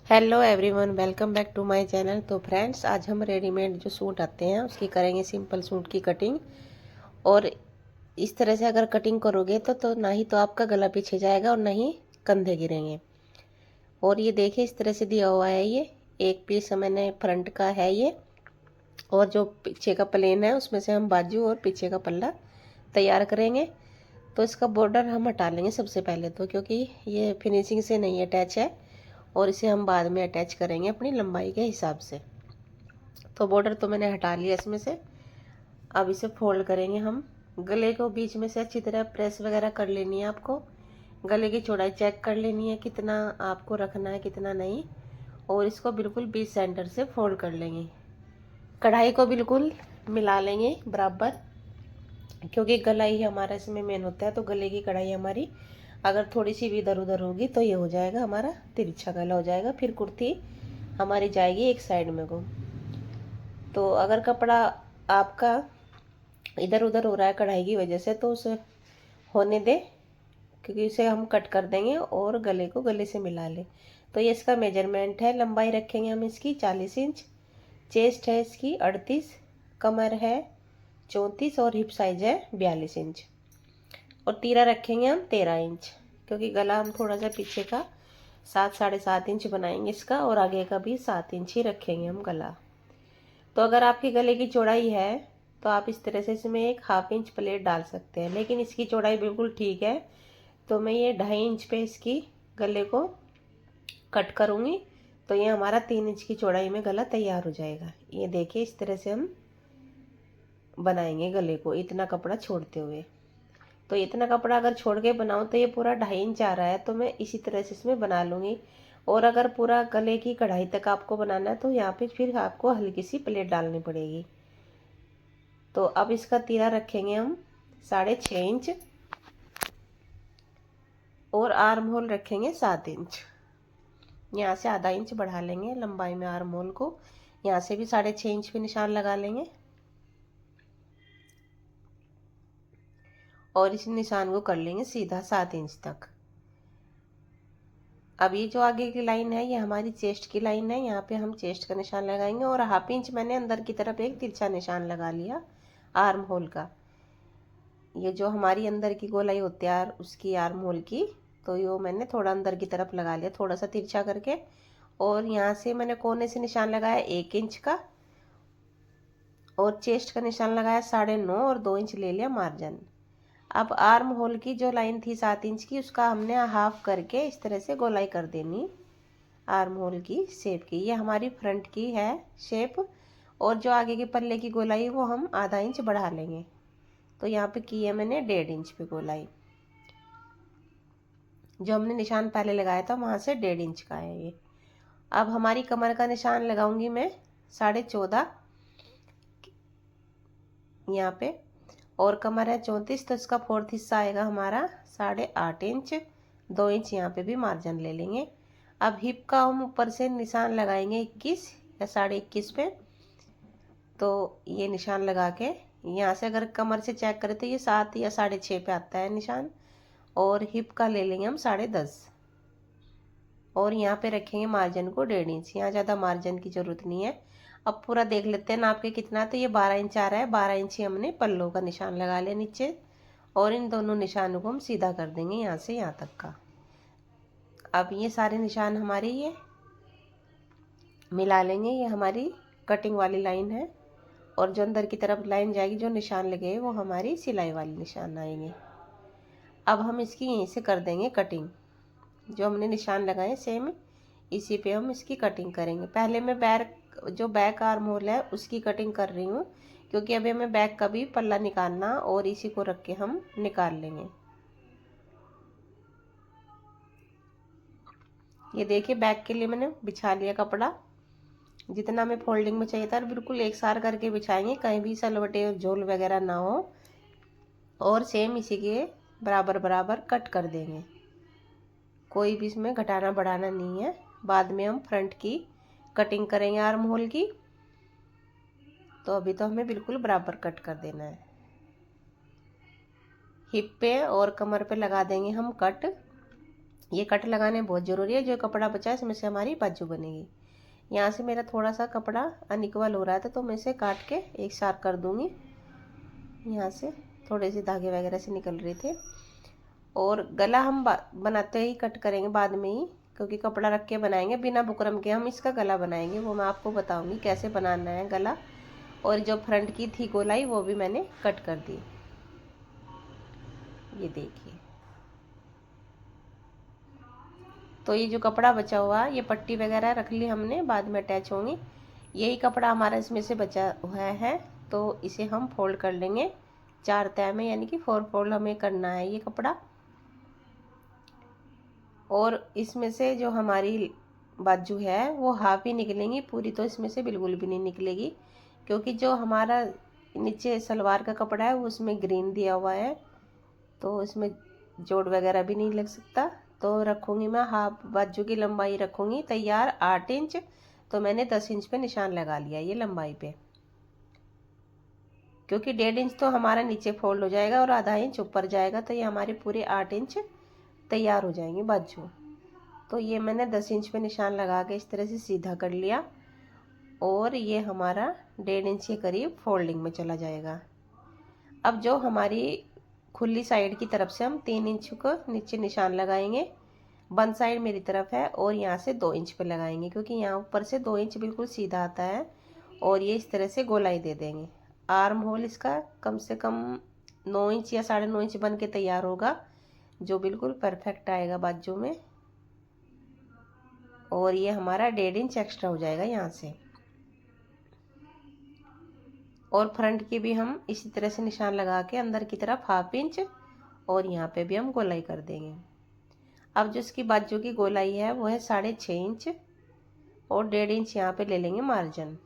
Hello everyone, welcome back to my channel. तो friends, आज हम रेडीमेड जो सूट आते हैं उसकी करेंगे सिंपल सूट की कटिंग। और इस तरह से अगर कटिंग करोगे तो ना ही तो आपका गला पीछे जाएगा और ना ही कंधे गिरेंगे। और ये देखिए, इस तरह से दिया हुआ है। ये एक पीस मैंने फ्रंट का है ये, और जो पीछे का प्लेन है उसमें से हम बाजू और पीछे का पल्ला तैयार करेंगे। तो इसका बॉर्डर हम हटा लेंगे सबसे पहले तो, क्योंकि ये फिनिशिंग से नहीं अटैच है और इसे हम बाद में अटैच करेंगे अपनी लंबाई के हिसाब से। तो बॉर्डर तो मैंने हटा लिया इसमें से। अब इसे फोल्ड करेंगे हम। गले को बीच में से अच्छी तरह प्रेस वगैरह कर लेनी है आपको। गले की चौड़ाई चेक कर लेनी है, कितना आपको रखना है कितना नहीं। और इसको बिल्कुल बीच सेंटर से फोल्ड कर लेंगे। कढ़ाई को बिल्कुल मिला लेंगे बराबर, क्योंकि गला ही हमारा इसमें मेन होता है। तो गले की कढ़ाई हमारी अगर थोड़ी सी भी इधर उधर होगी तो ये हो जाएगा हमारा तिरछा गला हो जाएगा, फिर कुर्ती हमारी जाएगी एक साइड में को। तो अगर कपड़ा आपका इधर उधर हो रहा है कढ़ाई की वजह से तो उसे होने दे, क्योंकि इसे हम कट कर देंगे और गले को गले से मिला ले। तो ये इसका मेजरमेंट है। लंबाई रखेंगे हम इसकी 40 इंच, चेस्ट है इसकी 38, कमर है 34 और हिप साइज है 42 इंच। और तीरा रखेंगे हम 13 इंच, क्योंकि गला हम थोड़ा सा पीछे का 7-7.5 इंच बनाएंगे इसका, और आगे का भी 7 इंच ही रखेंगे हम गला। तो अगर आपकी गले की चौड़ाई है तो आप इस तरह से इसमें एक 1/2 इंच प्लेट डाल सकते हैं, लेकिन इसकी चौड़ाई बिल्कुल ठीक है तो मैं ये 2.5 इंच पे इसकी गले को कट करूँगी। तो ये हमारा 3 इंच की चौड़ाई में गला तैयार हो जाएगा। ये देखिए, इस तरह से हम बनाएंगे गले को इतना कपड़ा छोड़ते हुए। तो इतना कपड़ा अगर छोड़ के बनाऊँ तो ये पूरा 2.5 इंच आ रहा है, तो मैं इसी तरह से इसमें बना लूँगी। और अगर पूरा गले की कढ़ाई तक आपको बनाना है तो यहाँ पे फिर आपको हल्की सी प्लेट डालनी पड़ेगी। तो अब इसका तीरा रखेंगे हम 6.5 इंच, और आर्म होल रखेंगे 7 इंच। यहाँ से आधा इंच बढ़ा लेंगे लंबाई में आर्म होल को। यहाँ से भी 6.5 इंच पे निशान लगा लेंगे और इस निशान को कर लेंगे सीधा 7 इंच तक। अब ये जो आगे की लाइन है ये हमारी चेस्ट की लाइन है। यहाँ पे हम चेस्ट का निशान लगाएंगे और 1/2 इंच मैंने अंदर की तरफ एक तिरछा निशान लगा लिया आर्म होल का। ये जो हमारी अंदर की गोलाई होती है उसकी आर्म होल की, तो ये मैंने थोड़ा अंदर की तरफ लगा लिया थोड़ा सा तिरछा करके। और यहाँ से मैंने कोने से निशान लगाया 1 इंच का, और चेस्ट का निशान लगाया 9.5 और 2 इंच ले लिया मार्जिन। अब आर्म होल की जो लाइन थी 7 इंच की, उसका हमने हाफ करके इस तरह से गोलाई कर देनी आर्म होल की शेप की। ये हमारी फ्रंट की है शेप। और जो आगे के पल्ले की गोलाई वो हम आधा इंच बढ़ा लेंगे। तो यहाँ पे की है मैंने 1.5 इंच पे गोलाई। जो हमने निशान पहले लगाया था वहाँ से 1.5 इंच का है ये। अब हमारी कमर का निशान लगाऊंगी मैं 14.5 यहाँ पे, और कमर है 34, तो इसका 4th हिस्सा आएगा हमारा 8.5 इंच। 2 इंच यहाँ पे भी मार्जिन ले लेंगे। अब हिप का हम ऊपर से निशान लगाएंगे 21 या 21.5 पे। तो ये निशान लगा के यहाँ से अगर कमर से चेक करें तो ये 7 या 6.5 पे आता है निशान। और हिप का ले लेंगे हम 10.5, और यहाँ पे रखेंगे मार्जिन को 1.5 इंच। यहाँ ज़्यादा मार्जिन की ज़रूरत नहीं है। अब पूरा देख लेते हैं नाप के कितना। तो ये 12 इंच आ रहा है। 12 इंच ही हमने पल्लों का निशान लगा लिया नीचे, और इन दोनों निशानों को हम सीधा कर देंगे यहाँ से यहाँ तक का। अब ये सारे निशान हमारे ये मिला लेंगे। ये हमारी कटिंग वाली लाइन है, और जो अंदर की तरफ लाइन जाएगी जो निशान लगे वो हमारी सिलाई वाली निशान आएंगे। अब हम इसकी यहीं से कर देंगे कटिंग। जो हमने निशान लगाए सेम इसी पे हम इसकी कटिंग करेंगे। पहले मैं बैक आर्म होल है उसकी कटिंग कर रही हूँ, क्योंकि अभी हमें बैक का भी पल्ला निकालना और इसी को रख के हम निकाल लेंगे। ये देखिए, बैक के लिए मैंने बिछा लिया कपड़ा जितना हमें फोल्डिंग में चाहिए था, बिल्कुल एक सार करके बिछाएंगे, कहीं भी सलवटे और झोल वगैरह ना हो। और सेम इसी के बराबर बराबर कट कर देंगे। कोई भी इसमें घटाना बढ़ाना नहीं है। बाद में हम फ्रंट की कटिंग करेंगे आर्म होल की। तो अभी तो हमें बिल्कुल बराबर कट कर देना है। हिप पे और कमर पे लगा देंगे हम कट। ये कट लगाने बहुत ज़रूरी है। जो कपड़ा बचा है इसमें से हमारी बाजू बनेगी। यहाँ से मेरा थोड़ा सा कपड़ा अनइक्वल हो रहा था तो मैं इसे काट के एक साथ कर दूँगी। यहाँ से थोड़े से धागे वगैरह से निकल रहे थे। और गला हम बनाते ही कट करेंगे बाद में ही, क्योंकि कपड़ा रख के बनाएंगे बिना बुकरम के हम इसका गला बनाएंगे। वो मैं आपको बताऊंगी कैसे बनाना है गला। और जो फ्रंट की थी गोलाई वो भी मैंने कट कर दी। ये देखिए, तो ये जो कपड़ा बचा हुआ ये पट्टी वगैरह रख ली हमने, बाद में अटैच होंगी। यही कपड़ा हमारा इसमें से बचा हुआ है तो इसे हम फोल्ड कर लेंगे 4 तह में, यानी कि 4 फोल्ड हमें करना है ये कपड़ा। और इसमें से जो हमारी बाजू है वो हाफ ही निकलेंगी, पूरी तो इसमें से बिल्कुल भी नहीं निकलेगी, क्योंकि जो हमारा नीचे सलवार का कपड़ा है वो उसमें ग्रीन दिया हुआ है तो इसमें जोड़ वगैरह भी नहीं लग सकता। तो रखूँगी मैं हाफ बाजू की लंबाई रखूँगी तैयार 8 इंच। तो मैंने 10 इंच पे निशान लगा लिया ये लंबाई पे, क्योंकि 1.5 इंच तो हमारा नीचे फोल्ड हो जाएगा और आधा इंच ऊपर जाएगा, तो ये हमारे पूरे 8 इंच तैयार हो जाएंगे बाजू। तो ये मैंने 10 इंच पे निशान लगा के इस तरह से सीधा कर लिया और ये हमारा 1.5 इंच के करीब फोल्डिंग में चला जाएगा। अब जो हमारी खुली साइड की तरफ से हम 3 इंच को नीचे निशान लगाएंगे। बंद साइड मेरी तरफ है और यहाँ से 2 इंच पे लगाएंगे, क्योंकि यहाँ ऊपर से 2 इंच बिल्कुल सीधा आता है। और ये इस तरह से गोलाई दे देंगे। आर्म होल इसका कम से कम 9 इंच या 9.5 इंच बन के तैयार होगा, जो बिल्कुल परफेक्ट आएगा बाजू में। और ये हमारा 1.5 इंच एक्स्ट्रा हो जाएगा यहाँ से। और फ्रंट की भी हम इसी तरह से निशान लगा के अंदर की तरफ हाफ इंच और यहाँ पे भी हम गोलाई कर देंगे। अब जो इसकी बाजू की गोलाई है वो है 6.5 इंच और 1.5 इंच यहाँ पे ले लेंगे मार्जिन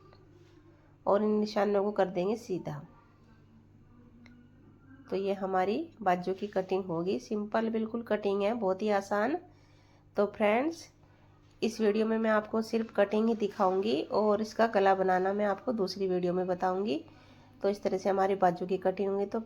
और इन निशानों को कर देंगे सीधा। तो ये हमारी बाजू की कटिंग होगी। सिंपल बिल्कुल कटिंग है, बहुत ही आसान। तो फ्रेंड्स, इस वीडियो में मैं आपको सिर्फ कटिंग ही दिखाऊंगी और इसका गला बनाना मैं आपको दूसरी वीडियो में बताऊंगी। तो इस तरह से हमारी बाजू की कटिंग होगी। तो